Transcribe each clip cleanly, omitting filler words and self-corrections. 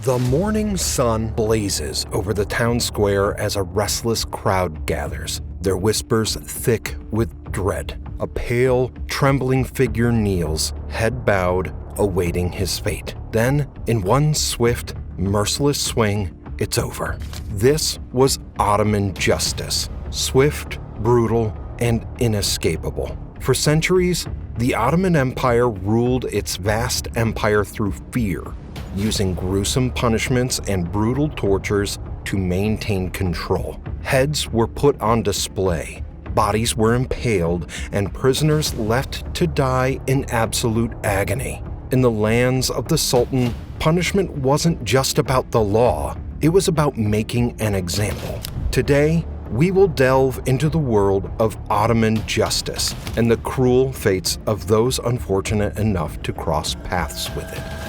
The morning sun blazes over the town square as a restless crowd gathers, their whispers thick with dread. A pale, trembling figure kneels, head bowed, awaiting his fate. Then, in one swift, merciless swing, it's over. This was Ottoman justice, swift, brutal, and inescapable. For centuries, the Ottoman Empire ruled its vast empire through fear, using gruesome punishments and brutal tortures to maintain control. Heads were put on display, bodies were impaled, and prisoners left to die in absolute agony. In the lands of the Sultan, punishment wasn't just about the law, it was about making an example. Today, we will delve into the world of Ottoman justice and the cruel fates of those unfortunate enough to cross paths with it.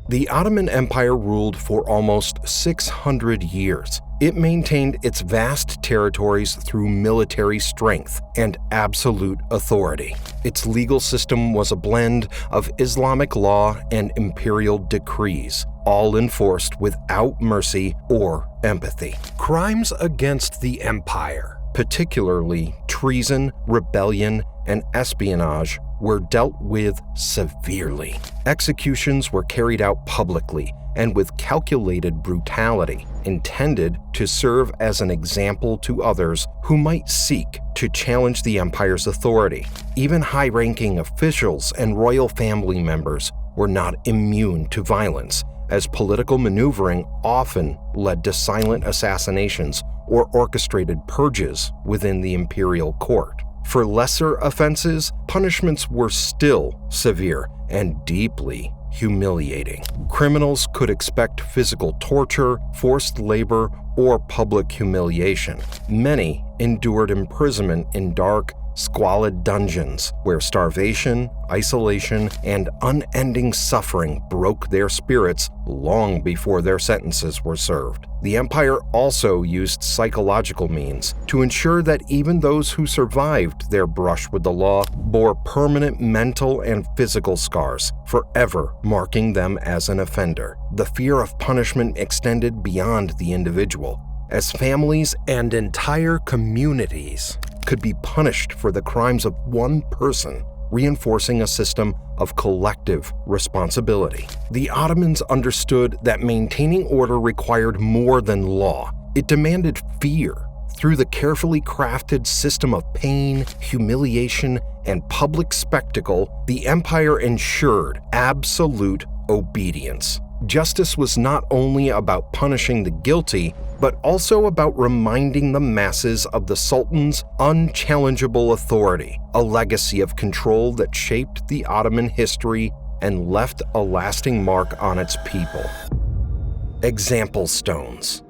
The Ottoman Empire ruled for almost 600 years. It maintained its vast territories through military strength and absolute authority. Its legal system was a blend of Islamic law and imperial decrees, all enforced without mercy or empathy. Crimes against the empire, particularly treason, rebellion, and espionage, were dealt with severely. Executions were carried out publicly and with calculated brutality, intended to serve as an example to others who might seek to challenge the empire's authority. Even high-ranking officials and royal family members were not immune to violence, as political maneuvering often led to silent assassinations or orchestrated purges within the imperial court. For lesser offenses, punishments were still severe and deeply humiliating. Criminals could expect physical torture, forced labor, or public humiliation. Many endured imprisonment in dark, squalid dungeons where starvation, isolation, and unending suffering broke their spirits long before their sentences were served. The empire also used psychological means to ensure that even those who survived their brush with the law bore permanent mental and physical scars, forever marking them as an offender. The fear of punishment extended beyond the individual, as families and entire communities could be punished for the crimes of one person, reinforcing a system of collective responsibility. The Ottomans understood that maintaining order required more than law. It demanded fear. Through the carefully crafted system of pain, humiliation, and public spectacle, the empire ensured absolute obedience. Justice was not only about punishing the guilty, but also about reminding the masses of the Sultan's unchallengeable authority, a legacy of control that shaped the Ottoman history and left a lasting mark on its people. Example stones.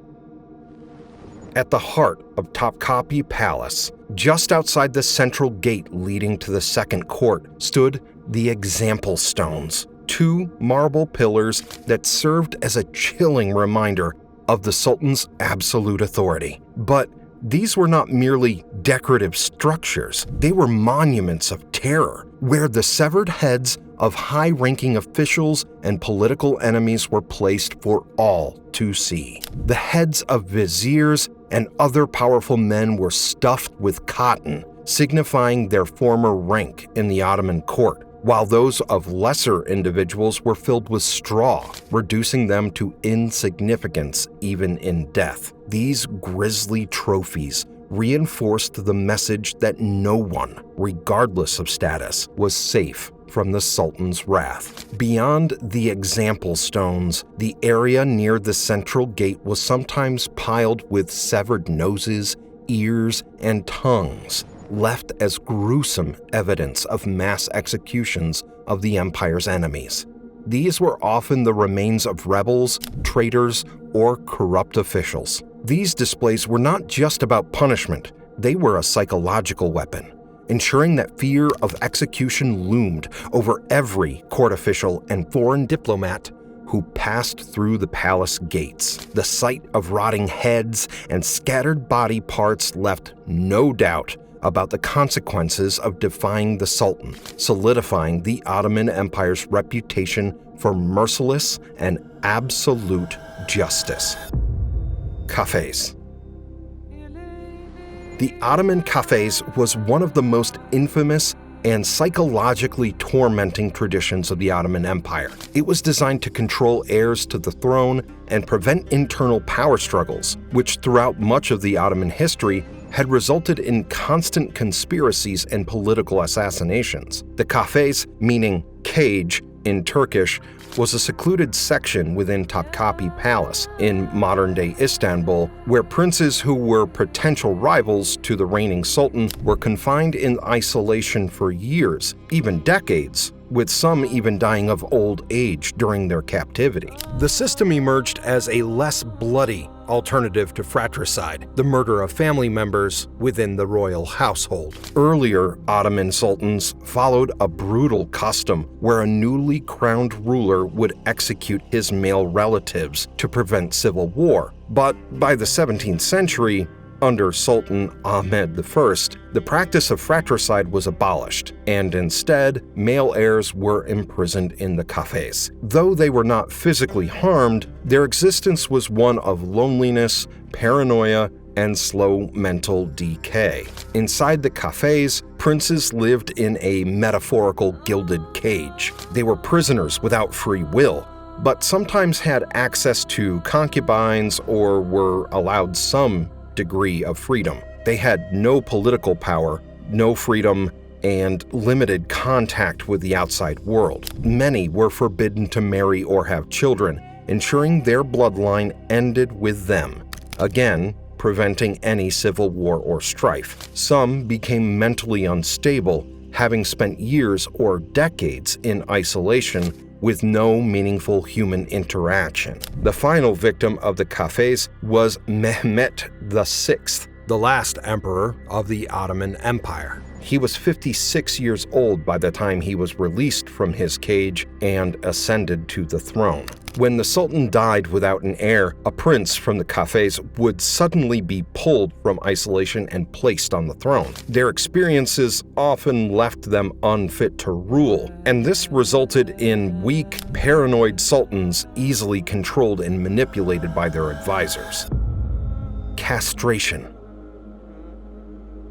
At the heart of Topkapi Palace, just outside the central gate leading to the second court, stood the example stones, two marble pillars that served as a chilling reminder of the Sultan's absolute authority. But these were not merely decorative structures, they were monuments of terror, where the severed heads of high-ranking officials and political enemies were placed for all to see. The heads of viziers and other powerful men were stuffed with cotton, signifying their former rank in the Ottoman court, while those of lesser individuals were filled with straw, reducing them to insignificance even in death. These grisly trophies reinforced the message that no one, regardless of status, was safe from the Sultan's wrath. Beyond the example stones, the area near the central gate was sometimes piled with severed noses, ears, and tongues, left as gruesome evidence of mass executions of the empire's enemies. These were often the remains of rebels, traitors, or corrupt officials. These displays were not just about punishment, they were a psychological weapon, ensuring that fear of execution loomed over every court official and foreign diplomat who passed through the palace gates. The sight of rotting heads and scattered body parts left no doubt about the consequences of defying the Sultan, solidifying the Ottoman Empire's reputation for merciless and absolute justice. Cafes. The Ottoman cafes was one of the most infamous and psychologically tormenting traditions of the Ottoman Empire. It was designed to control heirs to the throne and prevent internal power struggles, which throughout much of the Ottoman history had resulted in constant conspiracies and political assassinations. The cafes, meaning cage in Turkish, was a secluded section within Topkapi Palace in modern-day Istanbul, where princes who were potential rivals to the reigning sultan were confined in isolation for years, even decades, with some even dying of old age during their captivity. The system emerged as a less bloody alternative to fratricide, the murder of family members within the royal household. Earlier Ottoman sultans followed a brutal custom where a newly crowned ruler would execute his male relatives to prevent civil war. But by the 17th century, under Sultan Ahmed I, the practice of fratricide was abolished, and instead, male heirs were imprisoned in the cafes. Though they were not physically harmed, their existence was one of loneliness, paranoia, and slow mental decay. Inside the cafes, princes lived in a metaphorical gilded cage. They were prisoners without free will, but sometimes had access to concubines or were allowed some degree of freedom. They had no political power, no freedom, and limited contact with the outside world. Many were forbidden to marry or have children, ensuring their bloodline ended with them, again, preventing any civil war or strife. Some became mentally unstable, having spent years or decades in isolation with no meaningful human interaction. The final victim of the cafes was Mehmet VI, the last emperor of the Ottoman Empire. He was 56 years old by the time he was released from his cage and ascended to the throne. When the Sultan died without an heir, a prince from the cafes would suddenly be pulled from isolation and placed on the throne. Their experiences often left them unfit to rule, and this resulted in weak, paranoid sultans easily controlled and manipulated by their advisors. Castration.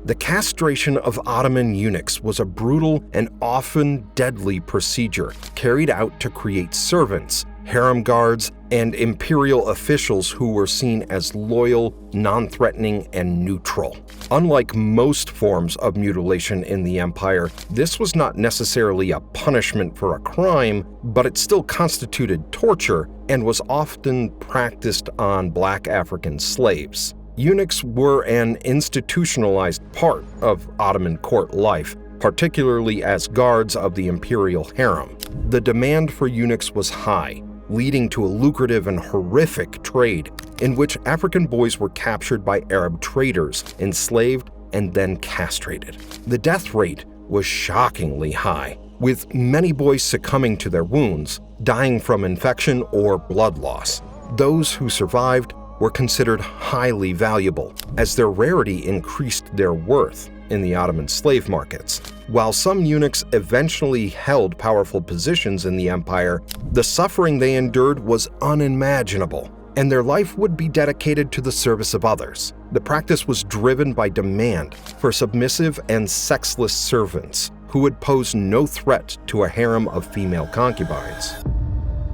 The castration of Ottoman eunuchs was a brutal and often deadly procedure carried out to create servants, harem guards, and imperial officials who were seen as loyal, non-threatening, and neutral. Unlike most forms of mutilation in the empire, this was not necessarily a punishment for a crime, but it still constituted torture and was often practiced on Black African slaves. Eunuchs were an institutionalized part of Ottoman court life, particularly as guards of the imperial harem. The demand for eunuchs was high, leading to a lucrative and horrific trade in which African boys were captured by Arab traders, enslaved, and then castrated. The death rate was shockingly high, with many boys succumbing to their wounds, dying from infection or blood loss. Those who survived were considered highly valuable, as their rarity increased their worth in the Ottoman slave markets. While some eunuchs eventually held powerful positions in the empire, the suffering they endured was unimaginable, and their life would be dedicated to the service of others. The practice was driven by demand for submissive and sexless servants who would pose no threat to a harem of female concubines.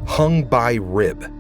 Hung by rib.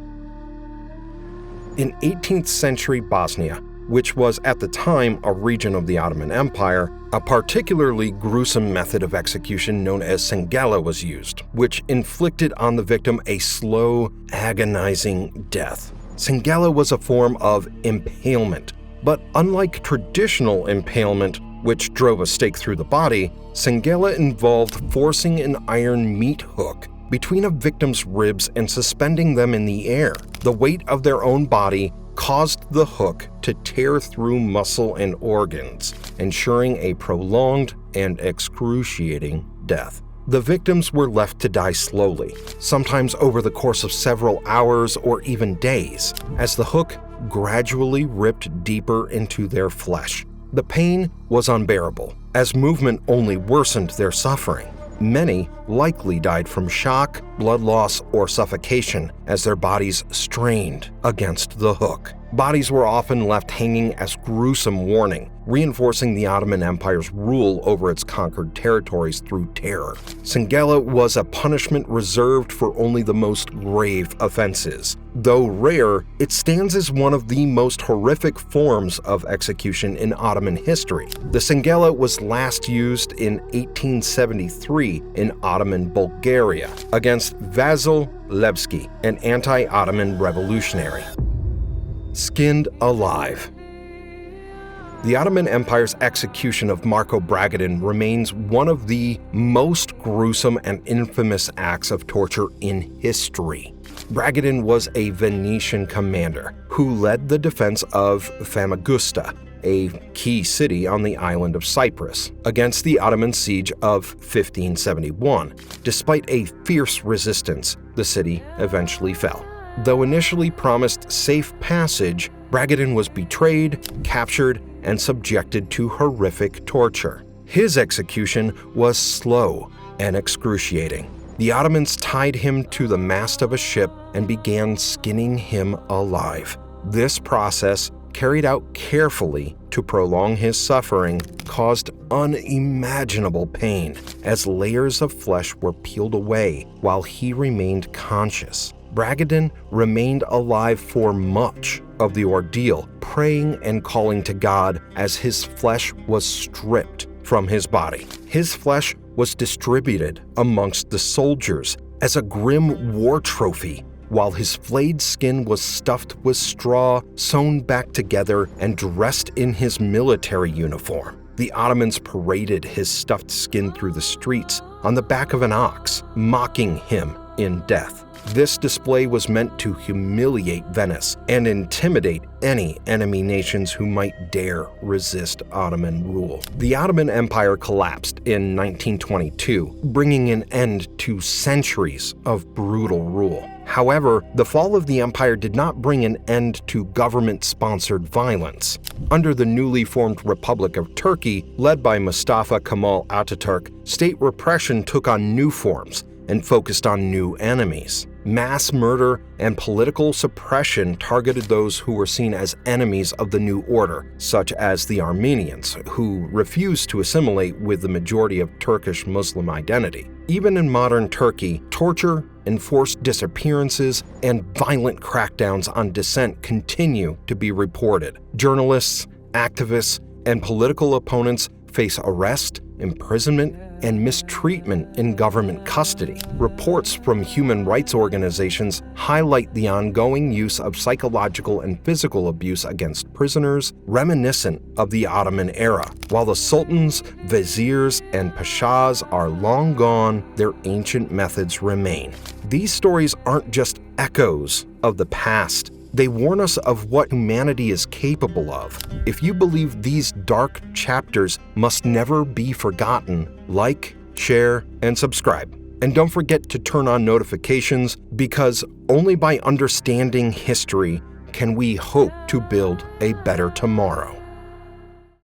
In 18th century Bosnia, which was at the time a region of the Ottoman Empire, a particularly gruesome method of execution known as sengela was used, which inflicted on the victim a slow, agonizing death. Sengela was a form of impalement, but unlike traditional impalement, which drove a stake through the body, sengela involved forcing an iron meat hook between a victim's ribs and suspending them in the air. The weight of their own body caused the hook to tear through muscle and organs, ensuring a prolonged and excruciating death. The victims were left to die slowly, sometimes over the course of several hours or even days, as the hook gradually ripped deeper into their flesh. The pain was unbearable, as movement only worsened their suffering. Many likely died from shock, blood loss, or suffocation as their bodies strained against the hook. Bodies were often left hanging as gruesome warning, reinforcing the Ottoman Empire's rule over its conquered territories through terror. Singela was a punishment reserved for only the most grave offenses. Though rare, it stands as one of the most horrific forms of execution in Ottoman history. The Singela was last used in 1873 in Ottoman Bulgaria against Vasil Levski, an anti-Ottoman revolutionary. Skinned alive. The Ottoman Empire's execution of Marko Bragadin remains one of the most gruesome and infamous acts of torture in history. Bragadin was a Venetian commander who led the defense of Famagusta, a key city on the island of Cyprus, against the Ottoman siege of 1571. Despite a fierce resistance, the city eventually fell. Though initially promised safe passage, Bragadin was betrayed, captured, and subjected to horrific torture. His execution was slow and excruciating. The Ottomans tied him to the mast of a ship and began skinning him alive. This process, carried out carefully to prolong his suffering, caused unimaginable pain as layers of flesh were peeled away while he remained conscious. Bragadin remained alive for much of the ordeal, praying and calling to God as his flesh was stripped from his body. His flesh was distributed amongst the soldiers as a grim war trophy, while his flayed skin was stuffed with straw, sewn back together, and dressed in his military uniform. The Ottomans paraded his stuffed skin through the streets on the back of an ox, mocking him in death. This display was meant to humiliate Venice and intimidate any enemy nations who might dare resist Ottoman rule. The Ottoman Empire collapsed in 1922, bringing an end to centuries of brutal rule. However, the fall of the empire did not bring an end to government-sponsored violence. Under the newly formed Republic of Turkey, led by Mustafa Kemal Ataturk, state repression took on new forms and focused on new enemies. Mass murder and political suppression targeted those who were seen as enemies of the new order, such as the Armenians, who refused to assimilate with the majority of Turkish Muslim identity. Even in modern Turkey, torture, enforced disappearances, and violent crackdowns on dissent continue to be reported. Journalists, activists, and political opponents face arrest, imprisonment, and mistreatment in government custody. Reports from human rights organizations highlight the ongoing use of psychological and physical abuse against prisoners, reminiscent of the Ottoman era. While the sultans, viziers, and pashas are long gone, their ancient methods remain. These stories aren't just echoes of the past. They warn us of what humanity is capable of. If you believe these dark chapters must never be forgotten, like, share, and subscribe. And don't forget to turn on notifications, because only by understanding history can we hope to build a better tomorrow.